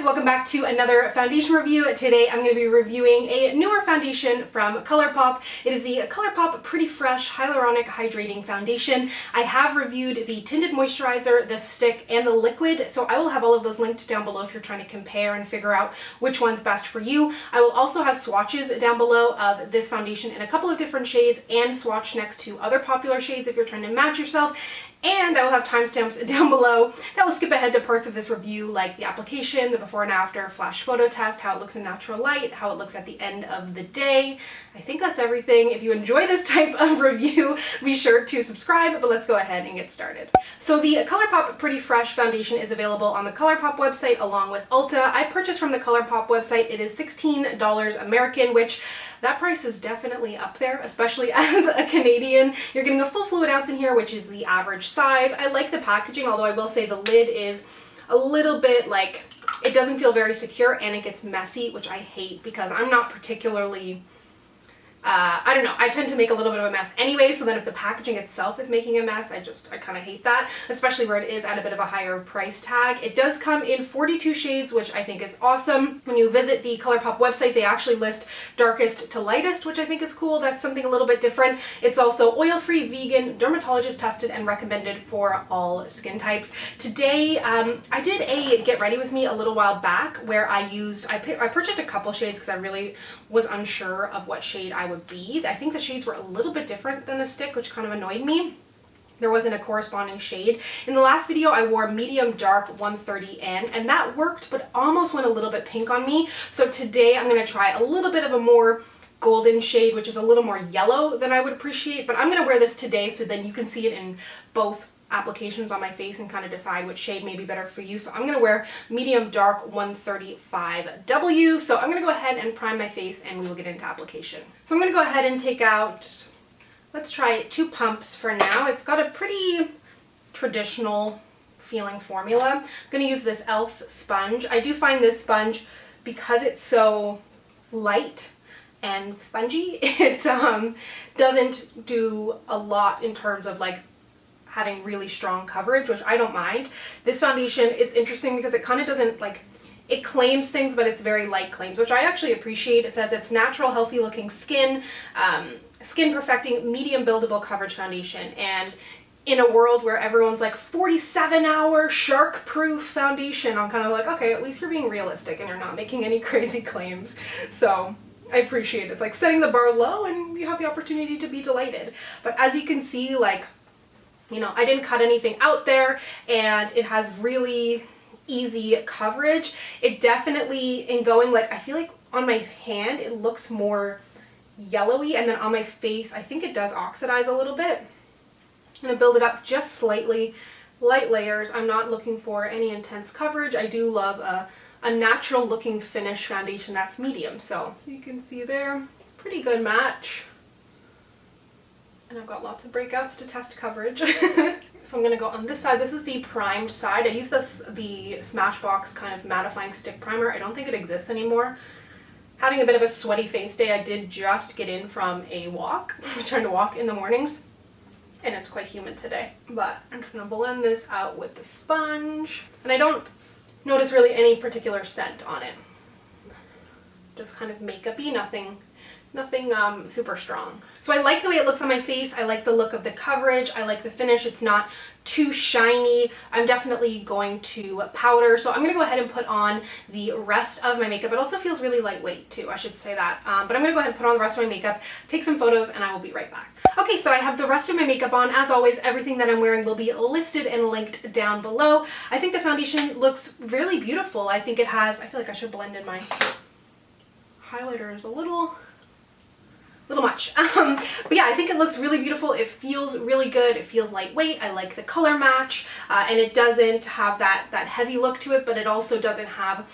guys, welcome back to another foundation review. Today I'm going to be reviewing a newer foundation from Colourpop. It is the Colourpop Pretty Fresh Hyaluronic Hydrating Foundation. I have reviewed the tinted moisturizer, the stick, and the liquid, so I will have all of those linked down below if you're trying to compare and figure out which one's best for you. I will also have swatches down below of this foundation in a couple of different shades and swatch next to other popular shades if you're trying to match yourself. And I will have timestamps down below that will skip ahead to parts of this review like the application, the before and after flash photo test, how it looks in natural light, how it looks at the end of the day. I think that's everything. If you enjoy this type of review, be sure to subscribe, but let's go ahead and get started. So the Colourpop Pretty Fresh foundation is available on the Colourpop website along with Ulta. I purchased from the Colourpop website. It is $16 American, which that price is definitely up there, especially as a Canadian. You're getting a full fluid ounce in here, which is the average size. I like the packaging, although I will say the lid is a little bit like, it doesn't feel very secure and it gets messy, which I hate because I'm not particularly, I don't know, I tend to make a little bit of a mess anyway, so then if the packaging itself is making a mess, I kind of hate that, especially where it is at a bit of a higher price tag. It does come in 42 shades, which I think is awesome. When you visit the Colourpop website, they actually list darkest to lightest, which I think is cool. That's something a little bit different. It's also oil-free, vegan, dermatologist tested, and recommended for all skin types. Today, I did a get ready with me a little while back where I purchased a couple shades because I really was unsure of what shade I would be. I think the shades were a little bit different than the stick, which kind of annoyed me. There wasn't a corresponding shade. In the last video, I wore medium dark 130N, and that worked, but almost went a little bit pink on me. So today I'm going to try a little bit of a more golden shade, which is a little more yellow than I would appreciate, but I'm going to wear this today so then you can see it in both applications on my face and kind of decide which shade may be better for you. So I'm going to wear medium dark 135W. So I'm going to go ahead and prime my face and we will get into application. So I'm going to go ahead and take out, let's try 2 pumps for now. It's got a pretty traditional feeling formula. I'm going to use this e.l.f. sponge. I do find this sponge, because it's so light and spongy, it doesn't do a lot in terms of like having really strong coverage, which I don't mind. This foundation, it's interesting because it kind of doesn't like, it claims things, but it's very light claims, which I actually appreciate. It says it's natural, healthy looking skin, skin perfecting, medium buildable coverage foundation. And in a world where everyone's like 47-hour shark proof foundation, I'm kind of like, okay, at least you're being realistic and you're not making any crazy claims. So I appreciate it. It's like setting the bar low and you have the opportunity to be delighted. But as you can see, like, you know, I didn't cut anything out there and it has really easy coverage. It definitely, in going, like, I feel like on my hand it looks more yellowy, and then on my face I think it does oxidize a little bit. I'm going to build it up just slightly, light layers. I'm not looking for any intense coverage. I do love a natural looking finish foundation that's medium. So you can see there, pretty good match. And I've got lots of breakouts to test coverage. So I'm going to go on this side. This is the primed side. I use the Smashbox kind of mattifying stick primer. I don't think it exists anymore. Having a bit of a sweaty face day. I did just get in from a walk. I'm trying to walk in the mornings, and it's quite humid today. But I'm just going to blend this out with the sponge. And I don't notice really any particular scent on it. Just kind of makeup-y, nothing super strong. So I like the way it looks on my face. I like the look of the coverage. I like the finish. It's not too shiny. I'm definitely going to powder. So I'm going to go ahead and put on the rest of my makeup. It also feels really lightweight too, I should say that. But I'm going to go ahead and put on the rest of my makeup, take some photos, and I will be right back. Okay, so I have the rest of my makeup on. As always, everything that I'm wearing will be listed and linked down below. I think the foundation looks really beautiful. I think it has, I feel like I should blend in my highlighter is a little much. But yeah, I think it looks really beautiful. It feels really good. It feels lightweight. I like the color match, and it doesn't have that heavy look to it, but it also doesn't have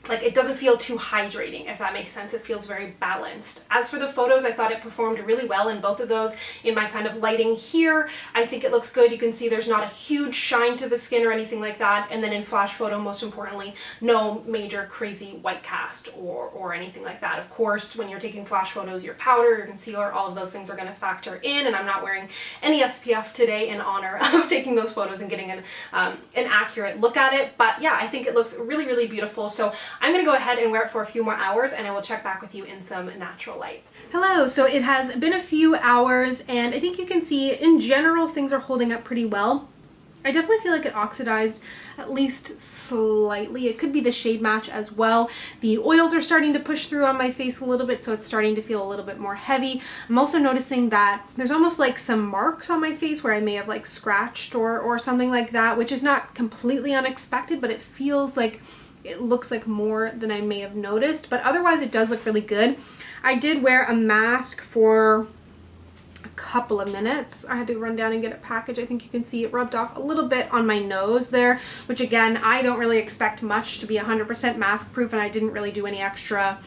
like, it doesn't feel too hydrating, if that makes sense. It feels very balanced. As for the photos, I thought it performed really well in both of those. In my kind of lighting here, I think it looks good. You can see there's not a huge shine to the skin or anything like that. And then in flash photo, most importantly, no major crazy white cast or anything like that. Of course, when you're taking flash photos, your powder, your concealer, all of those things are going to factor in. And I'm not wearing any SPF today in honor of taking those photos and getting an accurate look at it. But yeah, I think it looks really, really beautiful. So I'm gonna go ahead and wear it for a few more hours, and I will check back with you in some natural light. Hello, so it has been a few hours, and I think you can see in general things are holding up pretty well. I definitely feel like it oxidized at least slightly. It could be the shade match as well. The oils are starting to push through on my face a little bit, so it's starting to feel a little bit more heavy. I'm also noticing that there's almost like some marks on my face where I may have like scratched or something like that, which is not completely unexpected, but it feels like it looks like more than I may have noticed, but otherwise it does look really good. I did wear a mask for a couple of minutes. I had to run down and get it packaged. I think you can see it rubbed off a little bit on my nose there, which again, I don't really expect much to be 100% mask proof, and I didn't really do any extra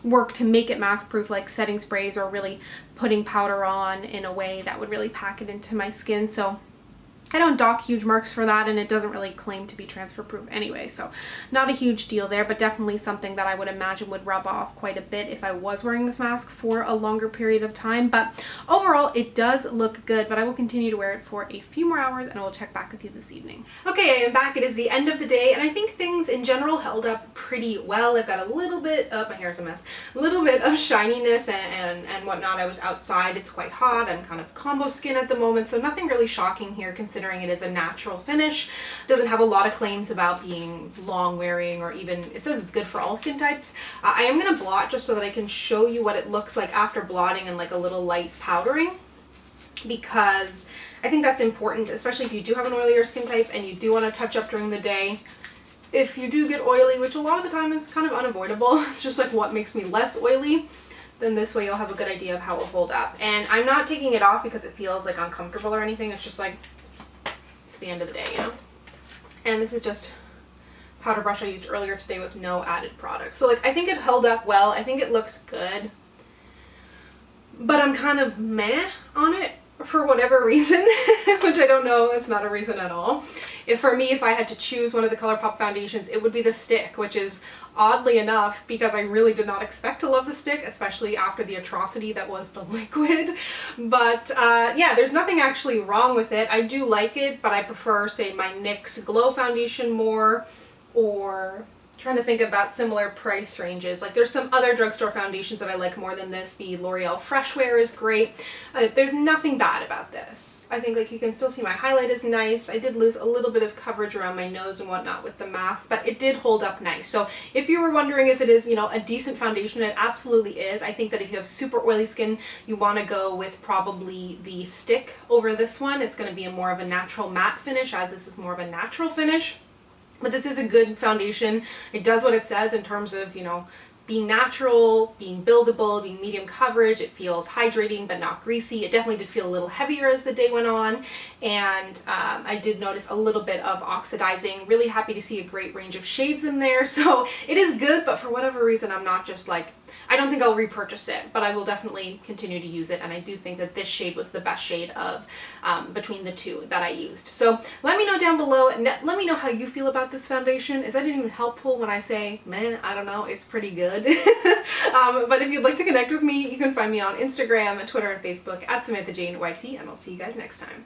work to make it mask proof, like setting sprays or really putting powder on in a way that would really pack it into my skin. So I don't dock huge marks for that, and it doesn't really claim to be transfer proof anyway, so not a huge deal there, but definitely something that I would imagine would rub off quite a bit if I was wearing this mask for a longer period of time. But overall, it does look good, but I will continue to wear it for a few more hours, and I will check back with you this evening. Okay, I am back. It is the end of the day, and I think things in general held up pretty well. I've got a little bit of, my hair's a mess, a little bit of shininess and whatnot. I was outside, it's quite hot, I'm kind of combo skin at the moment, so nothing really shocking here considering it is a natural finish. Doesn't have a lot of claims about being long wearing, or even, it says it's good for all skin types. I am going to blot just so that I can show you what it looks like after blotting and like a little light powdering, because I think that's important, especially if you do have an oilier skin type and you do want to touch up during the day. If you do get oily, which a lot of the time is kind of unavoidable, it's just like what makes me less oily, then this way you'll have a good idea of how it will hold up. And I'm not taking it off because it feels like uncomfortable or anything. It's just like, it's the end of the day, you know? And this is just powder brush I used earlier today with no added product. So like, I think it held up well. I think it looks good, but I'm kind of meh on it for whatever reason, which I don't know, it's not a reason at all. For me, if I had to choose one of the Colourpop foundations, it would be the stick, which is oddly enough because I really did not expect to love the stick, especially after the atrocity that was the liquid. But yeah, there's nothing actually wrong with it. I do like it, but I prefer, say, my NYX Glow foundation more, or trying to think about similar price ranges. Like, there's some other drugstore foundations that I like more than this. The L'Oreal Fresh Wear is great. There's nothing bad about this. I think like you can still see my highlight is nice. I did lose a little bit of coverage around my nose and whatnot with the mask, but it did hold up nice. So if you were wondering if it is, you know, a decent foundation, it absolutely is. I think that if you have super oily skin, you want to go with probably the stick over this one. It's going to be a more of a natural matte finish, as this is more of a natural finish. But this is a good foundation. It does what it says in terms of, you know, being natural, being buildable, being medium coverage. It feels hydrating but not greasy. It definitely did feel a little heavier as the day went on, and I did notice a little bit of oxidizing. Really happy to see a great range of shades in there. So it is good, but for whatever reason, I'm not just like, I don't think I'll repurchase it, but I will definitely continue to use it, and I do think that this shade was the best shade of between the two that I used. So let me know down below, let me know how you feel about this foundation. Is that even helpful when I say, man, I don't know, it's pretty good. But if you'd like to connect with me, you can find me on Instagram, Twitter, and Facebook at SamanthaJaneYT, and I'll see you guys next time.